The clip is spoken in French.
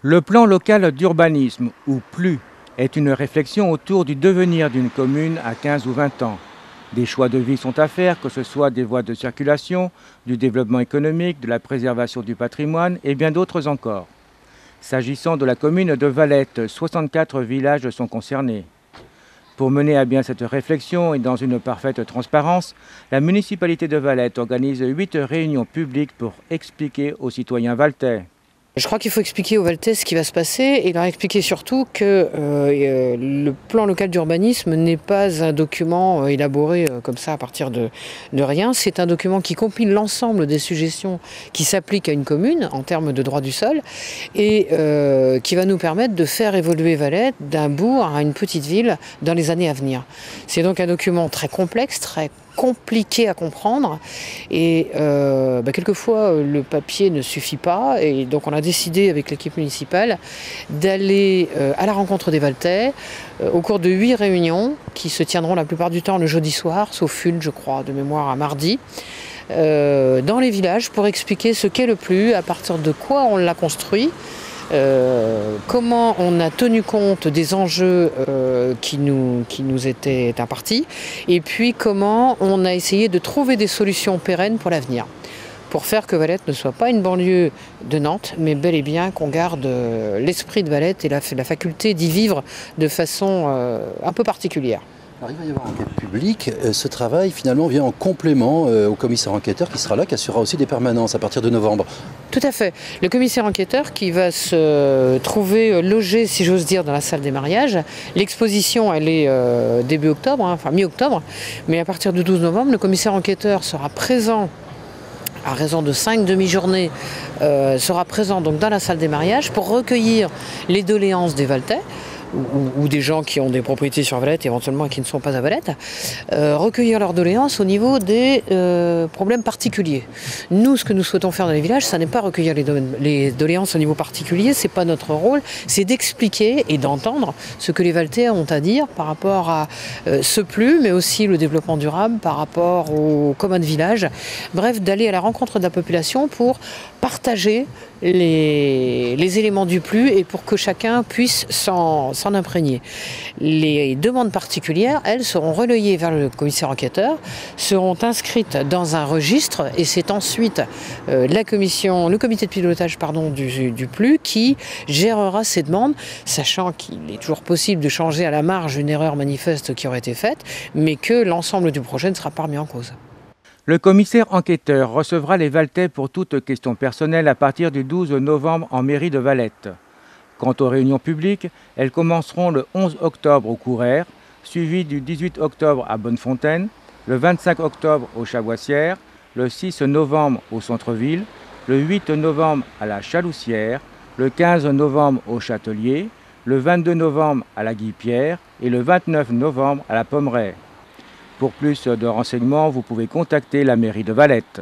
Le plan local d'urbanisme, ou PLU, est une réflexion autour du devenir d'une commune à 15 ou 20 ans. Des choix de vie sont à faire, que ce soit des voies de circulation, du développement économique, de la préservation du patrimoine et bien d'autres encore. S'agissant de la commune de Valette, 64 villages sont concernés. Pour mener à bien cette réflexion et dans une parfaite transparence, la municipalité de Valette organise 8 réunions publiques pour expliquer aux citoyens valtais. Je crois qu'il faut expliquer aux Valtais ce qui va se passer et leur expliquer surtout que le plan local d'urbanisme n'est pas un document élaboré comme ça à partir de rien. C'est un document qui compile l'ensemble des suggestions qui s'appliquent à une commune en termes de droit du sol et qui va nous permettre de faire évoluer Valette d'un bourg à une petite ville dans les années à venir. C'est donc un document très complexe, très compliqué à comprendre et quelquefois le papier ne suffit pas et donc on a décidé avec l'équipe municipale d'aller à la rencontre des Valtais au cours de 8 réunions qui se tiendront la plupart du temps le jeudi soir, sauf une je crois de mémoire à mardi, dans les villages pour expliquer ce qu'est le PLU, à partir de quoi on l'a construit. Comment on a tenu compte des enjeux qui nous étaient impartis et puis comment on a essayé de trouver des solutions pérennes pour l'avenir pour faire que Valette ne soit pas une banlieue de Nantes mais bel et bien qu'on garde l'esprit de Valette et la faculté d'y vivre de façon un peu particulière. Alors, il va y avoir une enquête publique. Ce travail, finalement, vient en complément au commissaire enquêteur qui sera là, qui assurera aussi des permanences à partir de novembre. Tout à fait. Le commissaire enquêteur qui va se trouver logé, si j'ose dire, dans la salle des mariages. L'exposition, elle est début octobre, enfin mi-octobre. Mais à partir du 12 novembre, le commissaire enquêteur sera présent à raison de 5 demi-journées, sera présent donc dans la salle des mariages pour recueillir les doléances des Valtais. Ou des gens qui ont des propriétés sur Valette éventuellement et qui ne sont pas à Valette, recueillir leurs doléances au niveau des problèmes particuliers. Nous, ce que nous souhaitons faire dans les villages, ça n'est pas recueillir les doléances au niveau particulier, c'est pas notre rôle, c'est d'expliquer et d'entendre ce que les Valtais ont à dire par rapport à ce PLU, mais aussi le développement durable, par rapport au commun de village. Bref, d'aller à la rencontre de la population pour partager les éléments du PLU et pour que chacun puisse s'en imprégner. Les demandes particulières, elles, seront relayées vers le commissaire enquêteur, seront inscrites dans un registre et c'est ensuite le comité de pilotage du PLU qui gérera ces demandes, sachant qu'il est toujours possible de changer à la marge une erreur manifeste qui aurait été faite, mais que l'ensemble du projet ne sera pas remis en cause. Le commissaire enquêteur recevra les Valtais pour toute question personnelle à partir du 12 novembre en mairie de Valette. Quant aux réunions publiques, elles commenceront le 11 octobre au Couraire, suivi du 18 octobre à Bonnefontaine, le 25 octobre aux Chaboissières, le 6 novembre au centre-ville, le 8 novembre à la Chaloussière, le 15 novembre au Châtelier, le 22 novembre à la Guipierre et le 29 novembre à la Pommeraye. Pour plus de renseignements, vous pouvez contacter la mairie de Valette.